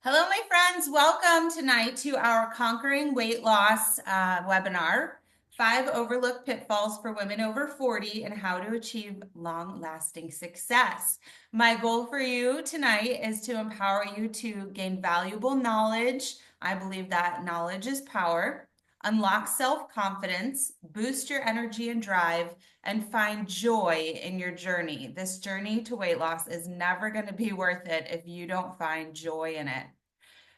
Hello, my friends. Welcome tonight to our Conquering Weight Loss webinar, 5 Overlooked Pitfalls for Women Over 40 and How to Achieve Long-Lasting Success. My goal for you tonight is to empower you to gain valuable knowledge. I believe that knowledge is power. Unlock self-confidence, boost your energy and drive, and find joy in your journey. This journey to weight loss is never going to be worth it if you don't find joy in it.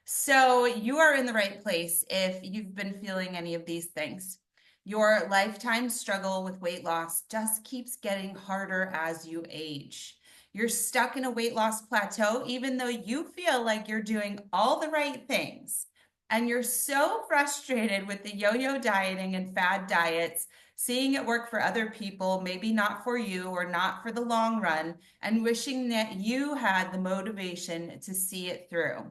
So you are in the right place if you've been feeling any of these things. Your lifetime struggle with weight loss just keeps getting harder as you age. You're stuck in a weight loss plateau, even though you feel like you're doing all the right things. And you're so frustrated with the yo-yo dieting and fad diets, seeing it work for other people, maybe not for you or not for the long run, and wishing that you had the motivation to see it through.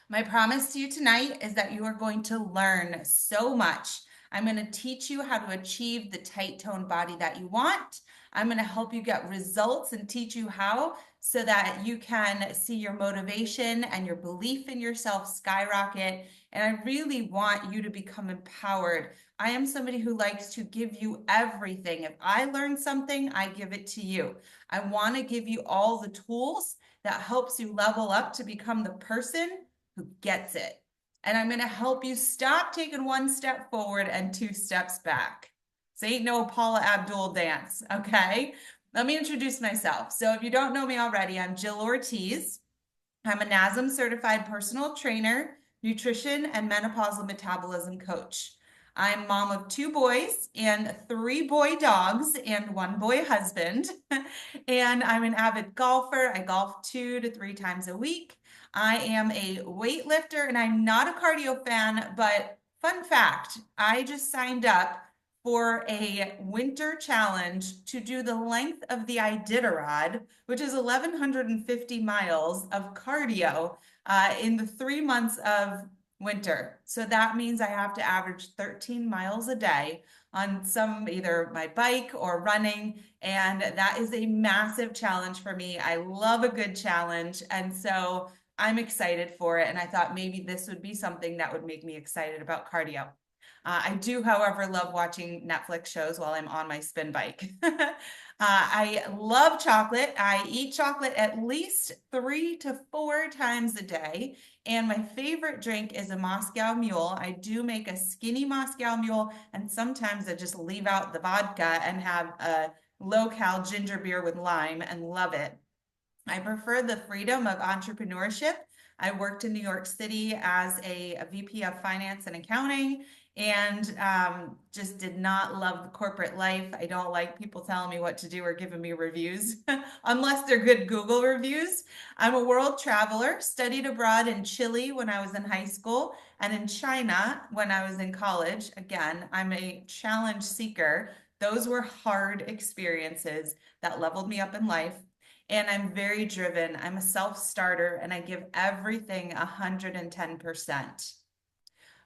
My promise to you tonight is that you are going to learn so much. I'm going to teach you how to achieve the tight toned body that you want. I'm going to help you get results and teach you how so that you can see your motivation and your belief in yourself skyrocket. And I really want you to become empowered. I am somebody who likes to give you everything. If I learn something, I give it to you. I want to give you all the tools that helps you level up to become the person who gets it. And I'm going to help you stop taking one step forward and 2 steps back. This ain't no Paula Abdul dance, okay? Let me introduce myself. So if you don't know me already, I'm Jill Ortiz. I'm a NASM certified personal trainer, nutrition, and menopausal metabolism coach. I'm mom of 2 boys and 3 boy dogs and 1 boy husband. And I'm an avid golfer. I golf 2 to 3 times a week. I am a weightlifter and I'm not a cardio fan, but fun fact, I just signed up for a winter challenge to do the length of the Iditarod, which is 1,150 miles of cardio in the 3 months of winter. So that means I have to average 13 miles a day on some either my bike or running. And that is a massive challenge for me. I love a good challenge. And so I'm excited for it. And I thought maybe this would be something that would make me excited about cardio. I do, however, love watching Netflix shows while I'm on my spin bike. I love chocolate. I eat chocolate at least 3 to 4 times a day. And my favorite drink is a Moscow Mule. I do make a skinny Moscow Mule, and sometimes I just leave out the vodka and have a low-cal ginger beer with lime and love it. I prefer the freedom of entrepreneurship. I worked in New York City as a VP of finance and accounting and just did not love the corporate life. I don't like people telling me what to do or giving me reviews unless they're good Google reviews. I'm a world traveler, studied abroad in Chile when I was in high school and in China when I was in college. Again, I'm a challenge seeker. Those were hard experiences that leveled me up in life. And I'm very driven. I'm a self-starter and I give everything 110%.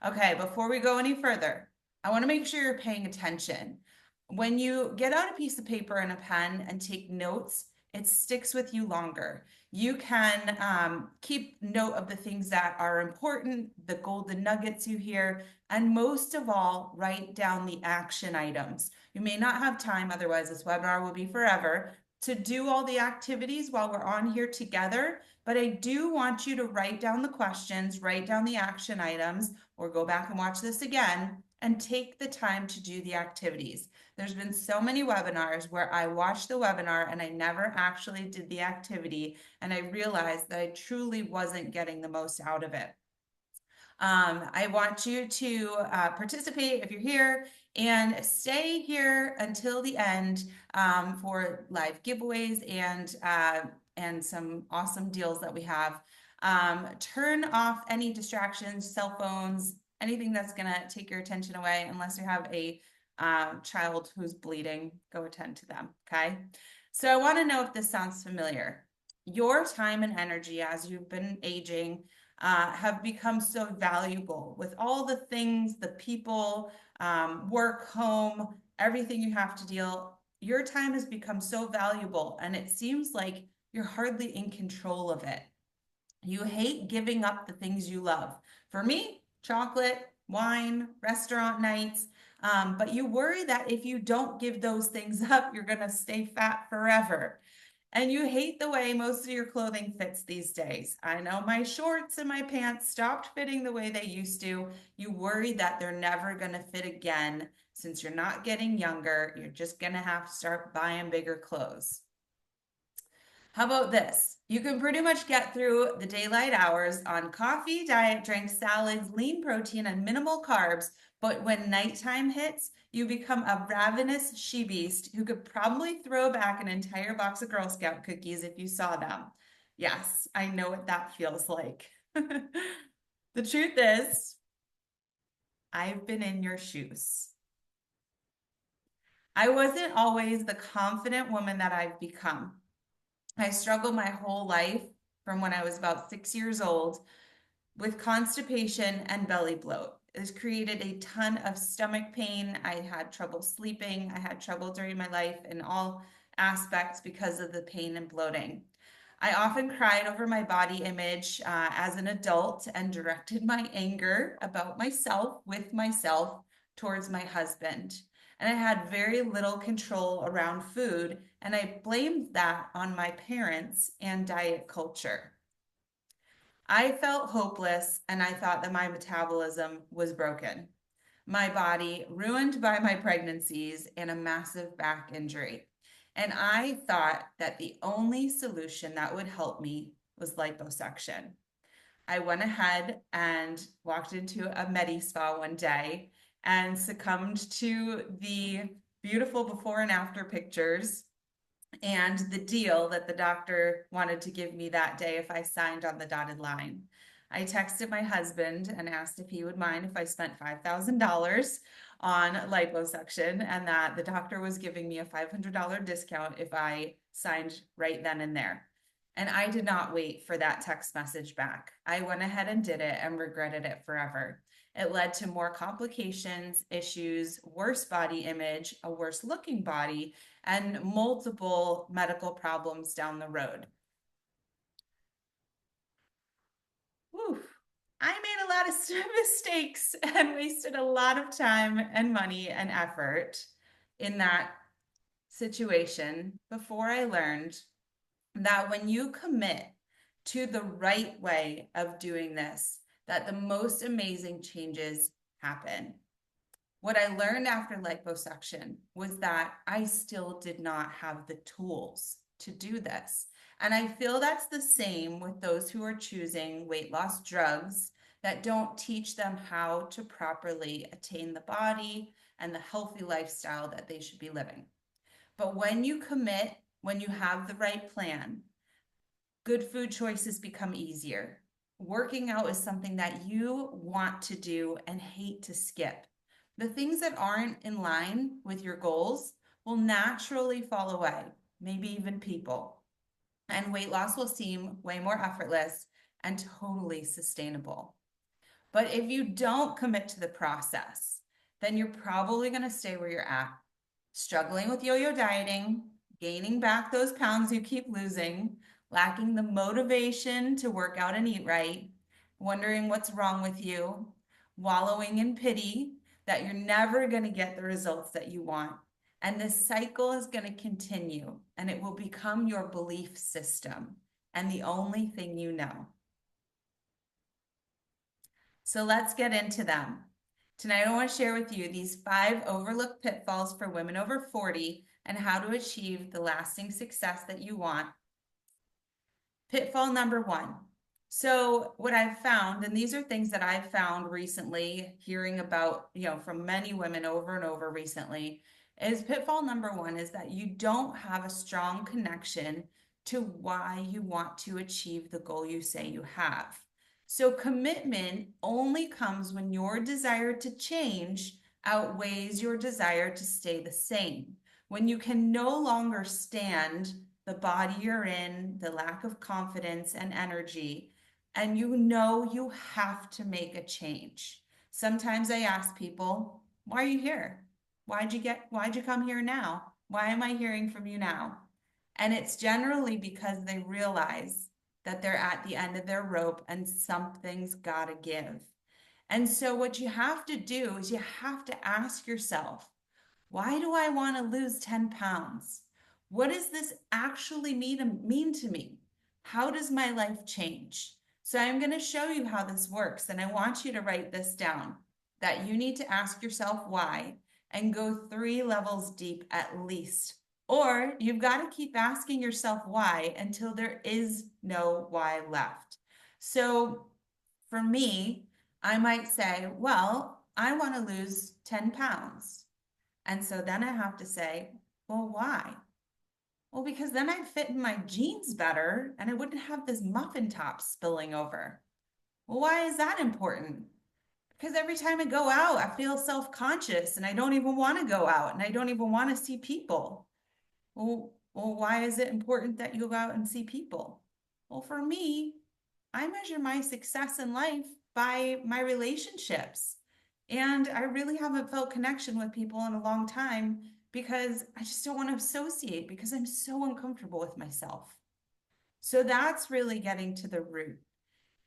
Okay, before we go any further, I want to make sure you're paying attention. When you get out a piece of paper and a pen and take notes, it sticks with you longer. You can keep note of the things that are important, the golden nuggets you hear, and most of all, write down the action items. You may not have time, otherwise this webinar will be forever, to do all the activities while we're on here together, but I do want you to write down the questions, write down the action items, or go back and watch this again and take the time to do the activities. There's been so many webinars where I watched the webinar and I never actually did the activity, and I realized that I truly wasn't getting the most out of it. I want you to participate if you're here and stay here until the end for live giveaways and some awesome deals that we have. Turn off any distractions, cell phones, anything that's going to take your attention away, unless you have a child who's bleeding, go attend to them, okay? So I want to know if this sounds familiar. Your time and energy as you've been aging have become so valuable with all the things, the people, work, home, everything you have to deal. Your time has become so valuable, and it seems like you're hardly in control of it. You hate giving up the things you love. For me, chocolate, wine, restaurant nights. But you worry that if you don't give those things up, you're going to stay fat forever. And you hate the way most of your clothing fits these days. I know my shorts and my pants stopped fitting the way they used to. You worry that they're never going to fit again. Since you're not getting younger, you're just going to have to start buying bigger clothes. How about this? You can pretty much get through the daylight hours on coffee, diet drinks, salads, lean protein, and minimal carbs. But when nighttime hits, you become a ravenous she-beast who could probably throw back an entire box of Girl Scout cookies if you saw them. Yes, I know what that feels like. The truth is, I've been in your shoes. I wasn't always the confident woman that I've become. I struggled my whole life from when I was about 6 years old with constipation and belly bloat. It created a ton of stomach pain. I had trouble sleeping. I had trouble during my life in all aspects because of the pain and bloating. I often cried over my body image as an adult and directed my anger about myself with myself towards my husband. And I had very little control around food, and I blamed that on my parents and diet culture. I felt hopeless, and I thought that my metabolism was broken. My body ruined by my pregnancies and a massive back injury. And I thought that the only solution that would help me was liposuction. I went ahead and walked into a Medi Spa one day and succumbed to the beautiful before and after pictures and the deal that the doctor wanted to give me that day if I signed on the dotted line. I texted my husband and asked if he would mind if I spent $5,000 on liposuction and that the doctor was giving me a $500 discount if I signed right then and there. And I did not wait for that text message back. I went ahead and did it and regretted it forever. It led to more complications, issues, worse body image, a worse looking body, and multiple medical problems down the road. Whew. I made a lot of mistakes and wasted a lot of time and money and effort in that situation before I learned that when you commit to the right way of doing this, that the most amazing changes happen. What I learned after liposuction was that I still did not have the tools to do this. And I feel that's the same with those who are choosing weight loss drugs that don't teach them how to properly attain the body and the healthy lifestyle that they should be living. But when you commit, when you have the right plan, good food choices become easier. Working out is something that you want to do and hate to skip. The things that aren't in line with your goals will naturally fall away, maybe even people. And weight loss will seem way more effortless and totally sustainable. But if you don't commit to the process, then you're probably going to stay where you're at, struggling with yo-yo dieting, gaining back those pounds you keep losing, lacking the motivation to work out and eat right, wondering what's wrong with you, wallowing in pity that you're never going to get the results that you want. And this cycle is going to continue and it will become your belief system and the only thing you know. So let's get into them. Tonight, I want to share with you these 5 overlooked pitfalls for women over 40 and how to achieve the lasting success that you want. Pitfall number 1. So what I've found, and these are things that I've found recently, hearing about, from many women over and over recently, is pitfall number 1 is that you don't have a strong connection to why you want to achieve the goal you say you have. So commitment only comes when your desire to change outweighs your desire to stay the same. When you can no longer stand the body you're in, the lack of confidence and energy, and you have to make a change. Sometimes I ask people, why are you here? Why'd you come here now? Why am I hearing from you now? And it's generally because they realize that they're at the end of their rope and something's got to give. And so, what you have to do is you have to ask yourself, why do I want to lose 10 pounds? What does this actually mean to me? How does my life change? So I'm going to show you how this works, and I want you to write this down, that you need to ask yourself why and go 3 levels deep at least. Or you've got to keep asking yourself why until there is no why left. So for me, I might say, well, I want to lose 10 pounds. And so then I have to say, well, why? Well, because then I'd fit in my jeans better and I wouldn't have this muffin top spilling over. Well, why is that important? Because every time I go out, I feel self-conscious and I don't even want to go out and I don't even want to see people. Well, why is it important that you go out and see people? Well, for me, I measure my success in life by my relationships. And I really haven't felt connection with people in a long time because I just don't want to associate because I'm so uncomfortable with myself. So that's really getting to the root.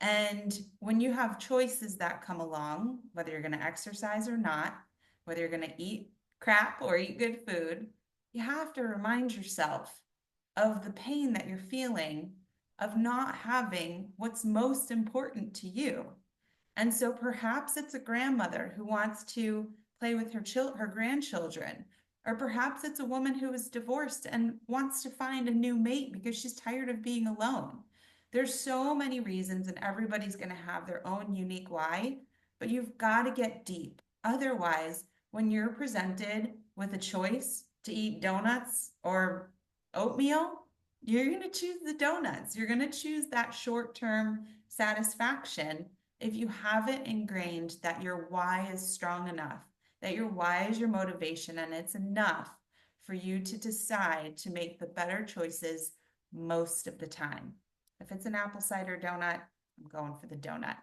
And when you have choices that come along, whether you're going to exercise or not, whether you're going to eat crap or eat good food, you have to remind yourself of the pain that you're feeling of not having what's most important to you. And so perhaps it's a grandmother who wants to play with her grandchildren, or perhaps it's a woman who is divorced and wants to find a new mate because she's tired of being alone. There's so many reasons, and everybody's going to have their own unique why, but you've got to get deep. Otherwise, when you're presented with a choice to eat donuts or oatmeal, you're going to choose the donuts. You're going to choose that short-term satisfaction if you have it ingrained that your why is strong enough, that your why is your motivation, and it's enough for you to decide to make the better choices most of the time. If it's an apple cider donut, I'm going for the donut.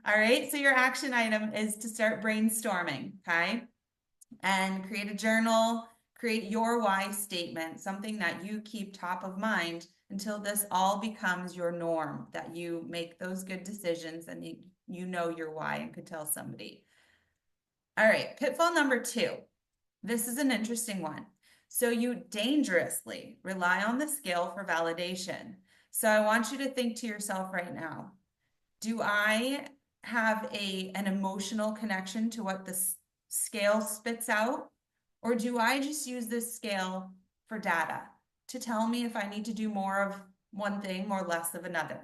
All right, so your action item is to start brainstorming, okay? And create a journal, create your why statement, something that you keep top of mind until this all becomes your norm, that you make those good decisions and you know your why and could tell somebody. All right, pitfall number 2. This is an interesting one. So you dangerously rely on the scale for validation. So I want you to think to yourself right now, do I have an emotional connection to what the scale spits out? Or do I just use this scale for data to tell me if I need to do more of one thing or less of another?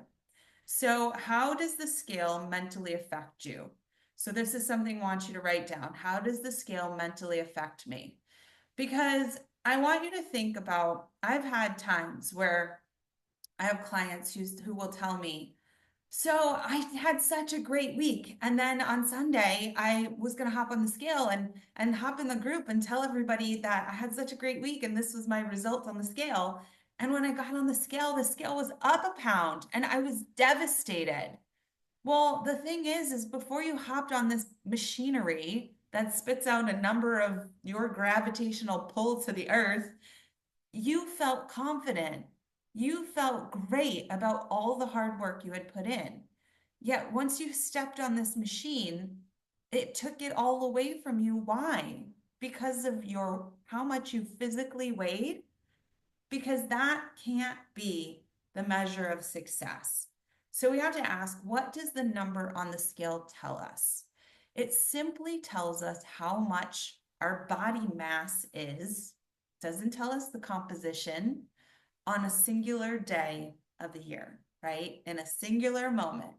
So how does the scale mentally affect you? So this is something I want you to write down. How does the scale mentally affect me? Because I want you to think about, I've had times where I have clients who will tell me, so I had such a great week. And then on Sunday, I was going to hop on the scale and hop in the group and tell everybody that I had such a great week and this was my result on the scale. And when I got on the scale was up a pound and I was devastated. Well, the thing is before you hopped on this machinery that spits out a number of your gravitational pull to the earth, you felt confident. You felt great about all the hard work you had put in. Yet once you stepped on this machine, it took it all away from you. Why? Because of how much you physically weighed? Because that can't be the measure of success. So we have to ask, what does the number on the scale tell us? It simply tells us how much our body mass is, doesn't tell us the composition on a singular day of the year, right? In a singular moment.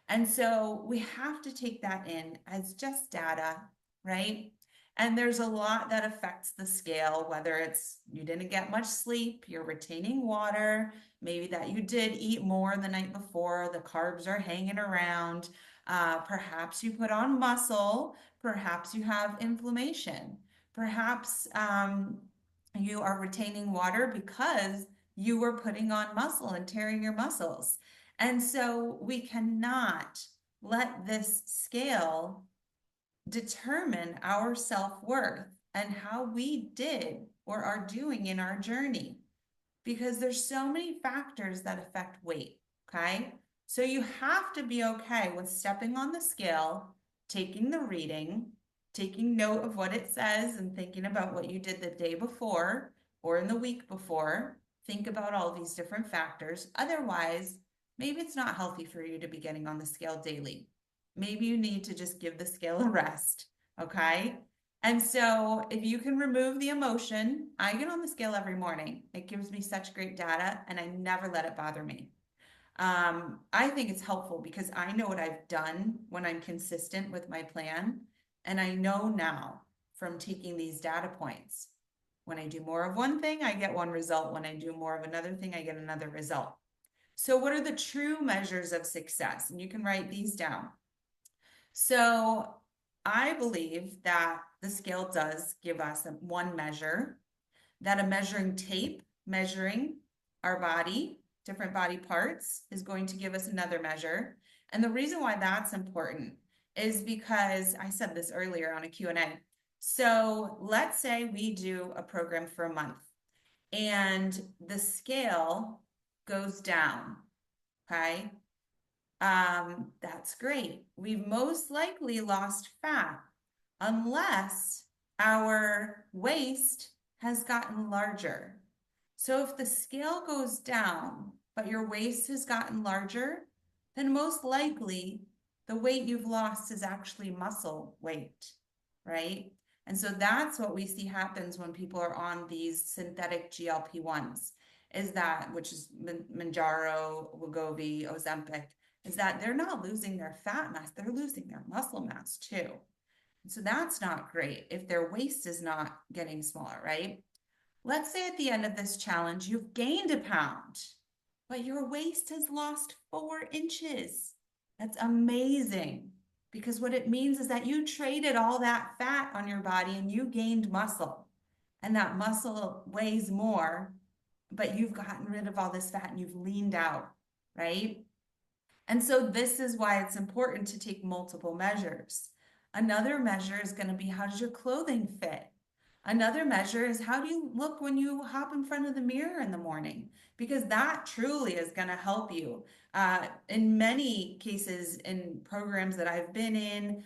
And so we have to take that in as just data, right? And there's a lot that affects the scale, whether it's you didn't get much sleep, you're retaining water, maybe that you did eat more the night before, the carbs are hanging around, perhaps you put on muscle, perhaps you have inflammation, perhaps you are retaining water because you were putting on muscle and tearing your muscles. And so we cannot let this scale determine our self-worth and how we did or are doing in our journey. because there's so many factors that affect weight, okay? So you have to be okay with stepping on the scale, taking the reading, taking note of what it says and thinking about what you did the day before or in the week before. Think about all these different factors. Otherwise, maybe it's not healthy for you to be getting on the scale daily. Maybe you need to just give the scale a rest, okay? And so if you can remove the emotion, I get on the scale every morning. It gives me such great data and I never let it bother me. I think it's helpful because I know what I've done when I'm consistent with my plan. And I know now from taking these data points, when I do more of one thing, I get one result. When I do more of another thing, I get another result. So what are the true measures of success? And you can write these down. So I believe that the scale does give us one measure, that a measuring tape measuring our body, different body parts, is going to give us another measure. And the reason why that's important is because I said this earlier on a Q&A. So let's say we do a program for a month and the scale goes down, okay? That's great. We've most likely lost fat unless our waist has gotten larger. So if the scale goes down, but your waist has gotten larger, then most likely the weight you've lost is actually muscle weight, right? And so that's what we see happens when people are on these synthetic GLP-1s, is that, which is Mounjaro, Wegovy, Ozempic, is that they're not losing their fat mass, they're losing their muscle mass too. And so that's not great if their waist is not getting smaller, right? Let's say at the end of this challenge, you've gained a pound, but your waist has lost 4 inches. That's amazing because what it means is that you traded all that fat on your body and you gained muscle. And that muscle weighs more, but you've gotten rid of all this fat and you've leaned out, right? And so this is why it's important to take multiple measures. Another measure is going to be, how does your clothing fit? Another measure is, how do you look when you hop in front of the mirror in the morning? Because that truly is going to help you. In many cases, in programs that I've been in,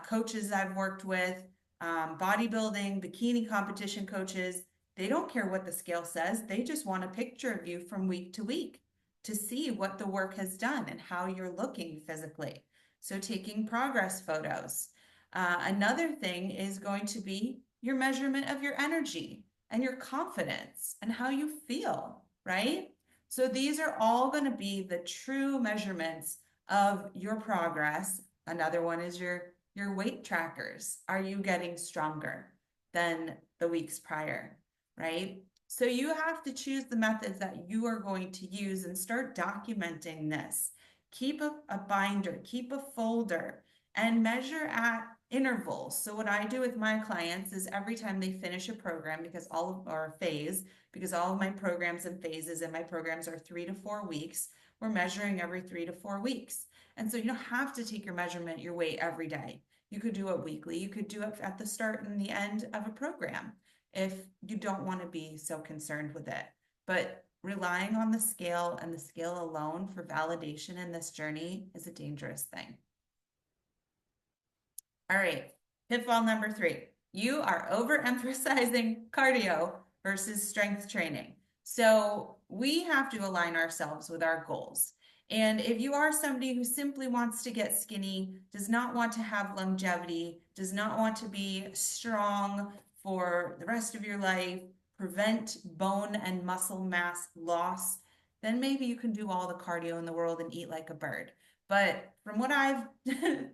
coaches I've worked with, bodybuilding, bikini competition coaches, they don't care what the scale says. They just want a picture of you from week to week to see what the work has done and how you're looking physically. So taking progress photos. Another thing is going to be your measurement of your energy and your confidence and how you feel, right? So these are all going to be the true measurements of your progress. Another one is your weight trackers. Are you getting stronger than the weeks prior, right? So you have to choose the methods that you are going to use and start documenting this. Keep a binder, keep a folder, and measure at intervals. So what I do with my clients is every time they finish a program, because or a phase, because all of my programs and phases in my programs are 3 to 4 weeks, we're measuring every 3 to 4 weeks. And so you don't have to take your measurement, your weight every day. You could do it weekly. You could do it at the start and the end of a program if you don't want to be so concerned with it. But relying on the scale and the scale alone for validation in this journey is a dangerous thing. All right, pitfall number 3. You are overemphasizing cardio versus strength training. So we have to align ourselves with our goals. And if you are somebody who simply wants to get skinny, does not want to have longevity, does not want to be strong for the rest of your life, prevent bone and muscle mass loss, then maybe you can do all the cardio in the world and eat like a bird. But from what I've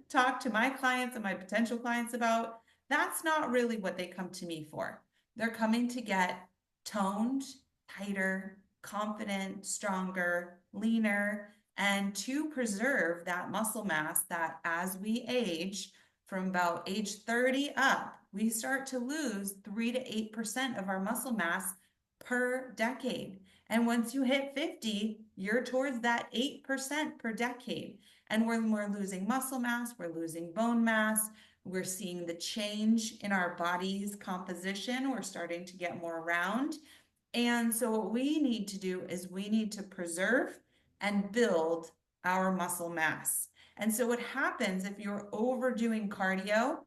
talked to my clients and my potential clients about, that's not really what they come to me for. They're coming to get toned, tighter, confident, stronger, leaner, and to preserve that muscle mass that as we age, from about age 30 up, we start to lose 3 to 8% of our muscle mass per decade. And once you hit 50, you're towards that 8% per decade. And when we're losing muscle mass, we're losing bone mass, we're seeing the change in our body's composition, we're starting to get more round. And so what we need to do is we need to preserve and build our muscle mass. And so what happens if you're overdoing cardio,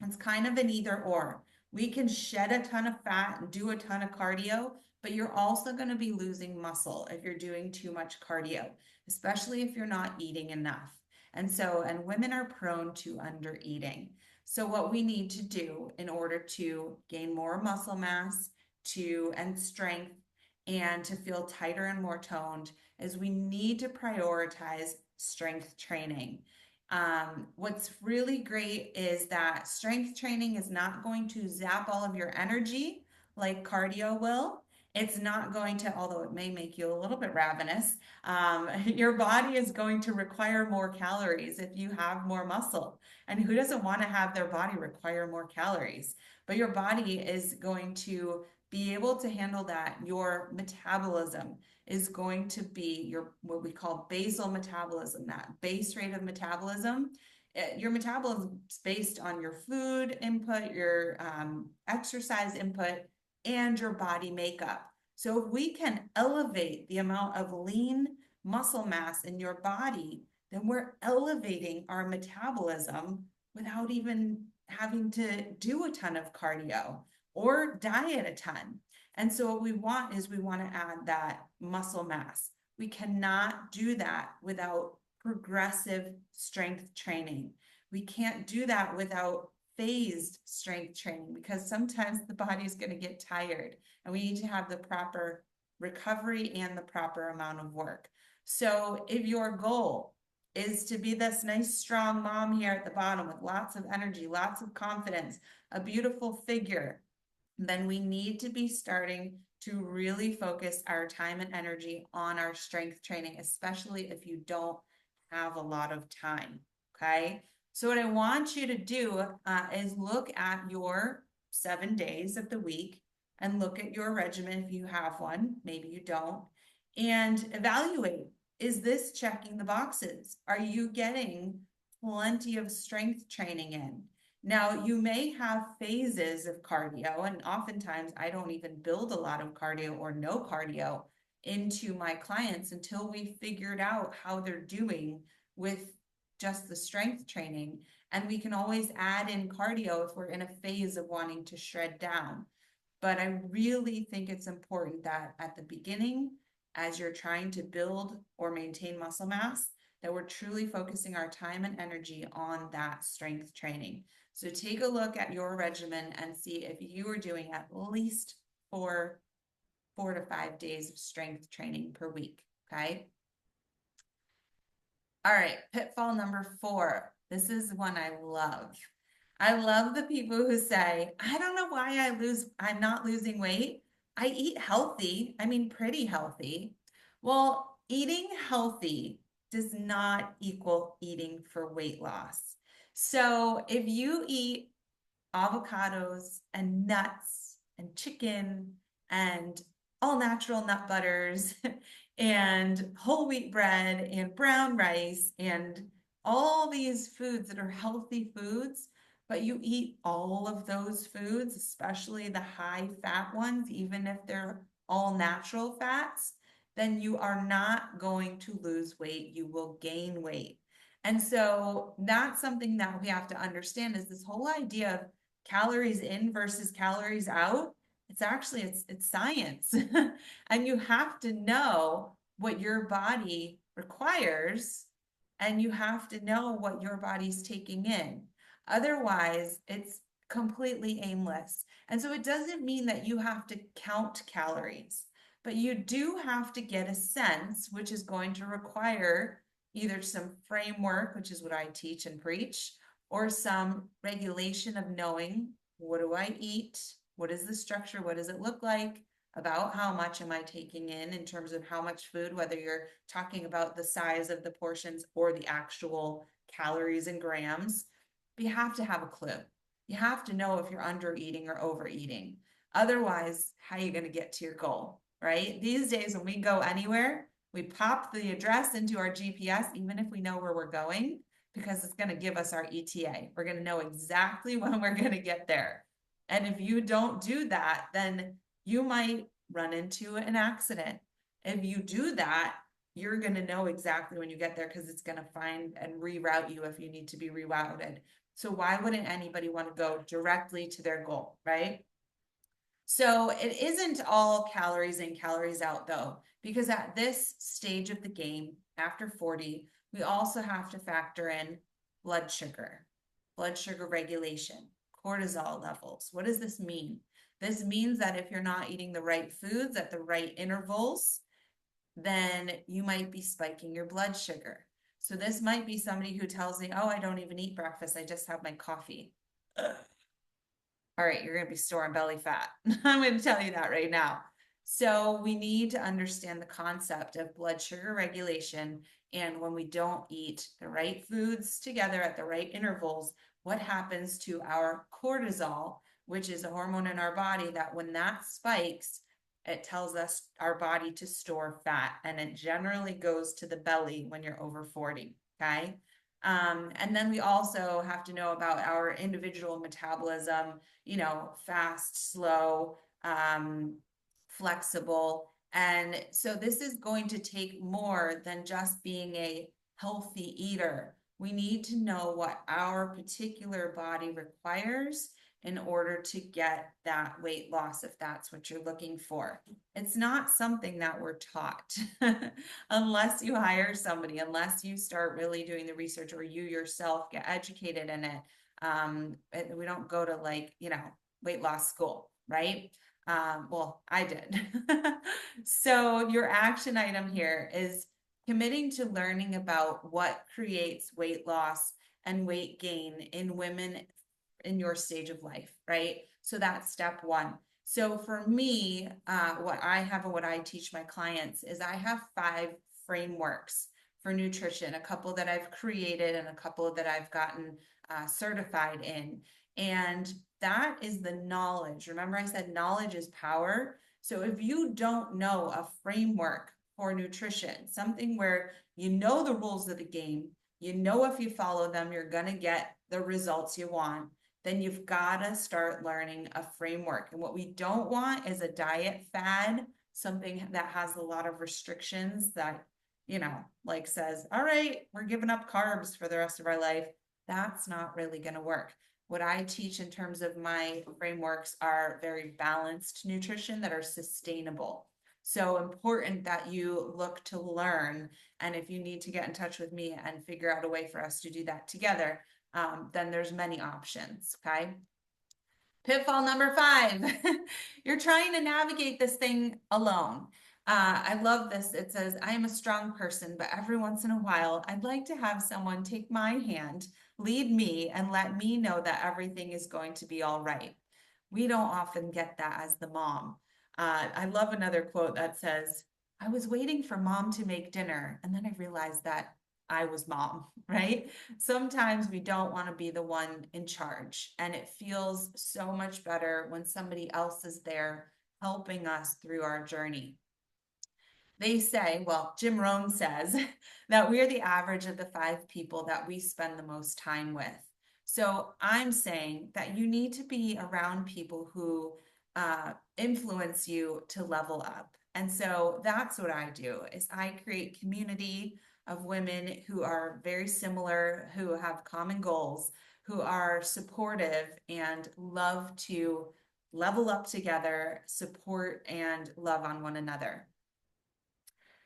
it's kind of an either or. We can shed a ton of fat and do a ton of cardio, but you're also going to be losing muscle if you're doing too much cardio, especially if you're not eating enough. And women are prone to under eating. So what we need to do in order to gain more muscle mass and strength and to feel tighter and more toned is we need to prioritize strength training. What's really great is that strength training is not going to zap all of your energy like cardio will. It's not going to, although it may make you a little bit ravenous, your body is going to require more calories if you have more muscle. And who doesn't want to have their body require more calories? But your body is going to be able to handle that. Your metabolism is going to be your what we call basal metabolism, that base rate of metabolism. Your metabolism is based on your food input, your exercise input, and your body makeup. So if we can elevate the amount of lean muscle mass in your body, then we're elevating our metabolism without even having to do a ton of cardio or diet a ton. And so what we want is we want to add that muscle mass. We cannot do that without progressive strength training. We can't do that without phased strength training because sometimes the body's going to get tired and we need to have the proper recovery and the proper amount of work. So if your goal is to be this nice, strong mom here at the bottom with lots of energy, lots of confidence, a beautiful figure, then we need to be starting to really focus our time and energy on our strength training, especially if you don't have a lot of time. Okay. So, what I want you to do is look at your 7 days of the week and look at your regimen if you have one. Maybe you don't, and evaluate, is this checking the boxes? Are you getting plenty of strength training in? Now, you may have phases of cardio, and oftentimes I don't even build a lot of cardio or no cardio into my clients until we figured out how they're doing with just the strength training. And we can always add in cardio if we're in a phase of wanting to shred down. But I really think it's important that at the beginning, as you're trying to build or maintain muscle mass, that we're truly focusing our time and energy on that strength training. So take a look at your regimen and see if you are doing at least 4 to 5 days of strength training per week. Okay. All right. Pitfall number 4. This is one I love. I love the people who say, I don't know why I'm not losing weight. I eat healthy. I mean, pretty healthy. Well, eating healthy does not equal eating for weight loss. So if you eat avocados and nuts and chicken and all natural nut butters and whole wheat bread and brown rice and all these foods that are healthy foods, but you eat all of those foods, especially the high fat ones, even if they're all natural fats, then you are not going to lose weight. You will gain weight. And so that's something that we have to understand is this whole idea of calories in versus calories out. It's actually, it's science. And you have to know what your body requires and you have to know what your body's taking in. Otherwise, it's completely aimless. And so it doesn't mean that you have to count calories, but you do have to get a sense, which is going to require either some framework, which is what I teach and preach, or some regulation of knowing, what do I eat? What is the structure? What does it look like? About how much am I taking in terms of how much food, whether you're talking about the size of the portions or the actual calories and grams. But you have to have a clue. You have to know if you're under eating or overeating. Otherwise, how are you going to get to your goal, right? These days, when we go anywhere, we pop the address into our GPS, even if we know where we're going, because it's going to give us our ETA. We're going to know exactly when we're going to get there. And if you don't do that, then you might run into an accident. If you do that, you're going to know exactly when you get there because it's going to find and reroute you if you need to be rerouted. So why wouldn't anybody want to go directly to their goal, right? So it isn't all calories in, calories out though, because at this stage of the game, after 40, we also have to factor in blood sugar regulation, cortisol levels. What does this mean? This means that if you're not eating the right foods at the right intervals, then you might be spiking your blood sugar. So this might be somebody who tells me, oh, I don't even eat breakfast. I just have my coffee. Ugh. All right, you're going to be storing belly fat. I'm going to tell you that right now. So we need to understand the concept of blood sugar regulation. And when we don't eat the right foods together at the right intervals, what happens to our cortisol, which is a hormone in our body that when that spikes, it tells us our body to store fat. And it generally goes to the belly when you're over 40. Okay. And then we also have to know about our individual metabolism, fast, slow, flexible. And so this is going to take more than just being a healthy eater. We need to know what our particular body requires in order to get that weight loss, if that's what you're looking for. It's not something that we're taught unless you hire somebody, unless you start really doing the research or you yourself get educated in it. We don't go to weight loss school, right? Well, I did. So your action item here is committing to learning about what creates weight loss and weight gain in women in your stage of life, right? So that's step one. So for me, what I have and what I teach my clients is I have 5 frameworks for nutrition, a couple that I've created and a couple that I've gotten certified in. And that is the knowledge. Remember, I said knowledge is power. So if you don't know a framework for nutrition, something where you know the rules of the game, you know if you follow them, you're going to get the results you want, then you've got to start learning a framework. And what we don't want is a diet fad, something that has a lot of restrictions that, says, all right, we're giving up carbs for the rest of our life. That's not really going to work. What I teach in terms of my frameworks are very balanced nutrition that are sustainable. So important that you look to learn. And if you need to get in touch with me and figure out a way for us to do that together, then there's many options, okay? Pitfall number 5, you're trying to navigate this thing alone. I love this. It says, I am a strong person, but every once in a while, I'd like to have someone take my hand, lead me, and let me know that everything is going to be all right. We don't often get that as the mom. I love another quote that says, I was waiting for mom to make dinner, and then I realized that I was mom, right? Sometimes we don't want to be the one in charge, and it feels so much better when somebody else is there helping us through our journey. They say, well, Jim Rohn says that we're the average of the 5 people that we spend the most time with. So I'm saying that you need to be around people who influence you to level up. And so that's what I do is I create community of women who are very similar, who have common goals, who are supportive and love to level up together, support and love on one another.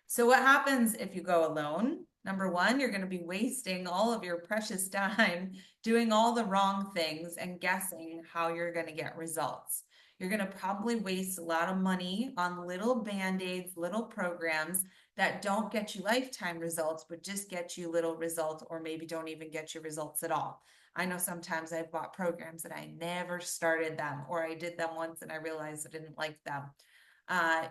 So what happens if you go alone? Number 1, you're going to be wasting all of your precious time doing all the wrong things and guessing how you're going to get results. You're going to probably waste a lot of money on little band-aids, little programs that don't get you lifetime results, but just get you little results or maybe don't even get you results at all. I know sometimes I've bought programs and I never started them, or I did them once and I realized I didn't like them.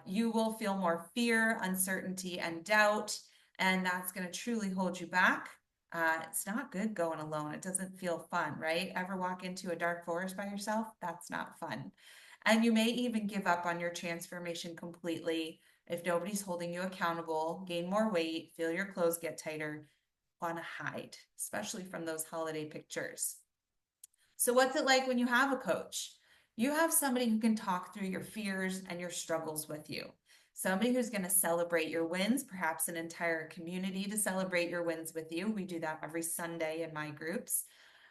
You will feel more fear, uncertainty, and doubt, and that's going to truly hold you back. It's not good going alone. It doesn't feel fun, right? Ever walk into a dark forest by yourself? That's not fun. And you may even give up on your transformation completely if nobody's holding you accountable, gain more weight, feel your clothes get tighter, want to hide, especially from those holiday pictures. So what's it like when you have a coach? You have somebody who can talk through your fears and your struggles with you. Somebody who's going to celebrate your wins, perhaps an entire community to celebrate your wins with you. We do that every Sunday in my groups.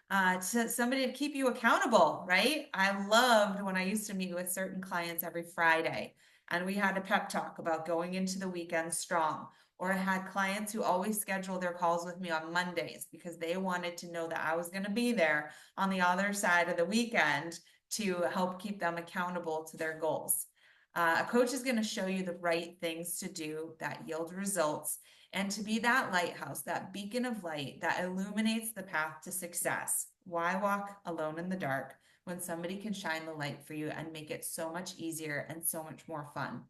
To somebody to keep you accountable, right? I loved when I used to meet with certain clients every Friday and we had a pep talk about going into the weekend strong. Or I had clients who always scheduled their calls with me on Mondays because they wanted to know that I was going to be there on the other side of the weekend to help keep them accountable to their goals. A coach is going to show you the right things to do that yield results and to be that lighthouse, that beacon of light that illuminates the path to success. Why walk alone in the dark when somebody can shine the light for you and make it so much easier and so much more fun?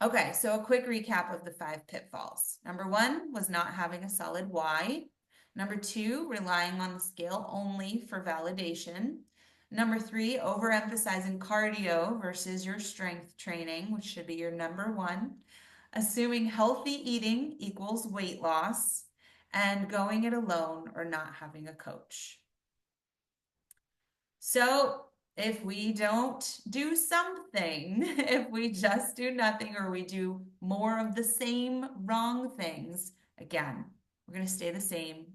Okay, so a quick recap of the 5 pitfalls. Number 1 was not having a solid why. Number 2, relying on the scale only for validation. Number 3, overemphasizing cardio versus your strength training, which should be your number 1. Assuming healthy eating equals weight loss, and going it alone or not having a coach. So if we don't do something, if we just do nothing or we do more of the same wrong things, again, we're going to stay the same.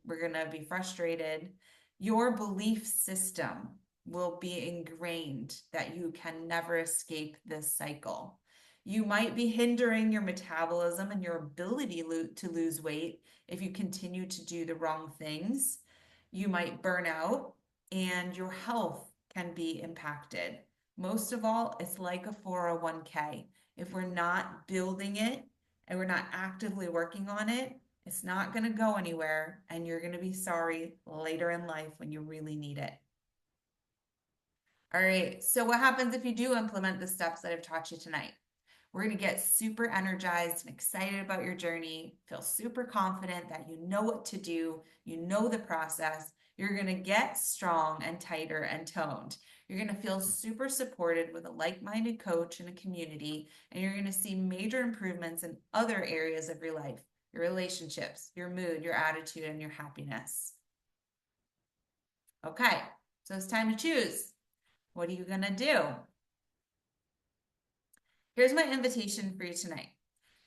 We're going to be frustrated. Your belief system will be ingrained that you can never escape this cycle. You might be hindering your metabolism and your ability to lose weight if you continue to do the wrong things. You might burn out and your health can be impacted. Most of all, it's like a 401k. If we're not building it and we're not actively working on it, it's not going to go anywhere and you're going to be sorry later in life when you really need it. All right, so what happens if you do implement the steps that I've taught you tonight? We're going to get super energized and excited about your journey, feel super confident that you know what to do, you know the process. You're going to get strong and tighter and toned. You're going to feel super supported with a like-minded coach and a community, and you're going to see major improvements in other areas of your life, your relationships, your mood, your attitude, and your happiness. Okay, so it's time to choose. What are you going to do? Here's my invitation for you tonight.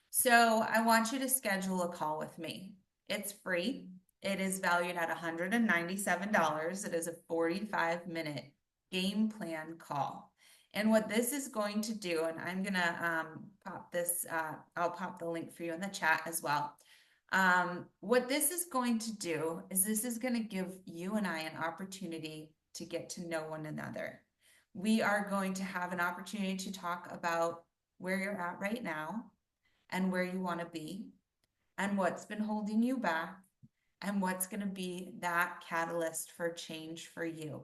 So I want you to schedule a call with me. It's free. It is valued at $197. It is a 45-minute game plan call. And what this is going to do, and I'm going to pop this, I'll pop the link for you in the chat as well. What this is going to do is this is going to give you and I an opportunity to get to know one another. We are going to have an opportunity to talk about where you're at right now and where you want to be and what's been holding you back and what's going to be that catalyst for change for you.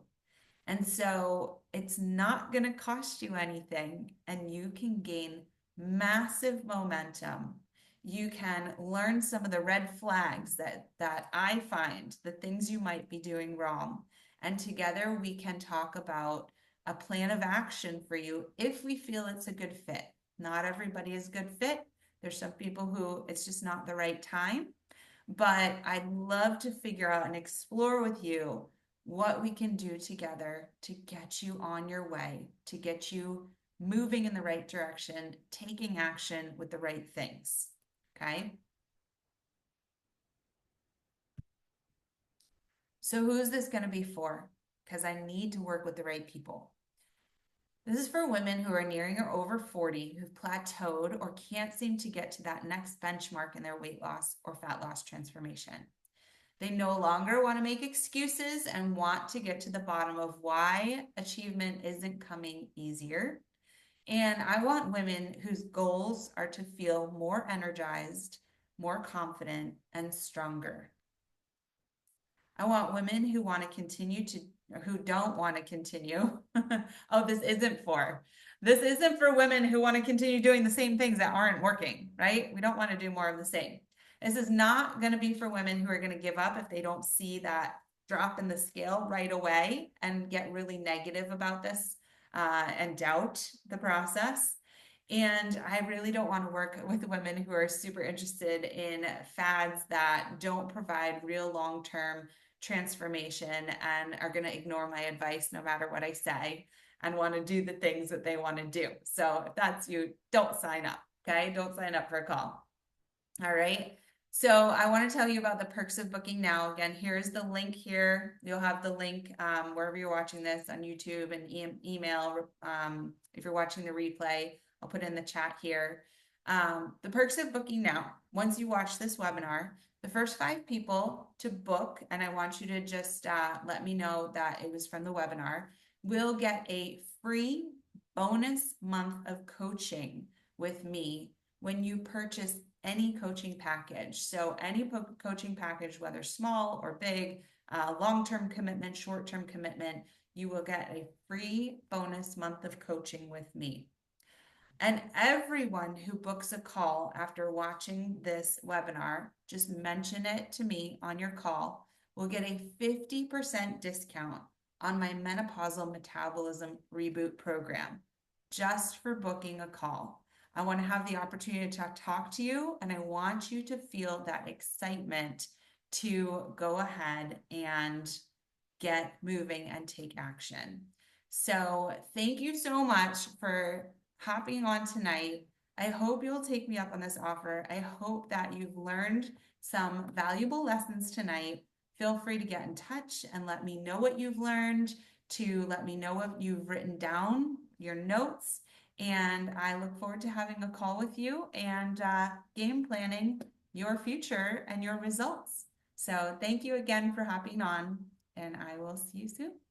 And so it's not going to cost you anything and you can gain massive momentum. You can learn some of the red flags that I find, the things you might be doing wrong. And together we can talk about a plan of action for you if we feel it's a good fit. Not everybody is a good fit. There's some people who it's just not the right time, but I'd love to figure out and explore with you what we can do together to get you on your way, to get you moving in the right direction, taking action with the right things. Okay. So who is this going to be for? Because I need to work with the right people. This is for women who are nearing or over 40, who've plateaued or can't seem to get to that next benchmark in their weight loss or fat loss transformation. They no longer want to make excuses and want to get to the bottom of why achievement isn't coming easier. And I want women whose goals are to feel more energized, more confident, and stronger. I want women who want to continue to, or who don't want to continue. Oh, this isn't for. This isn't for women who want to continue doing the same things that aren't working, right? We don't want to do more of the same. This is not going to be for women who are going to give up if they don't see that drop in the scale right away and get really negative about this and doubt the process. And I really don't want to work with women who are super interested in fads that don't provide real long-term transformation and are going to ignore my advice no matter what I say and want to do the things that they want to do. So if that's you, don't sign up. Okay. Don't sign up for a call. All right. So I want to tell you about the perks of booking now. Again, here's the link here. You'll have the link wherever you're watching this on YouTube and email. If you're watching the replay, I'll put in the chat here. The perks of booking now. Once you watch this webinar, the first 5 people to book, and I want you to just let me know that it was from the webinar, will get a free bonus month of coaching with me when you purchase any coaching package. So any coaching package, whether small or big, long-term commitment, short-term commitment, you will get a free bonus month of coaching with me. And everyone who books a call after watching this webinar, just mention it to me on your call, will get a 50% discount on my menopausal metabolism reboot program, just for booking a call. I want to have the opportunity to talk to you, and I want you to feel that excitement to go ahead and get moving and take action. So thank you so much for hopping on tonight. I hope you'll take me up on this offer. I hope that you've learned some valuable lessons tonight. Feel free to get in touch and let me know what you've learned, to let me know if you've written down your notes. And I look forward to having a call with you and game planning your future and your results. So thank you again for hopping on, and I will see you soon.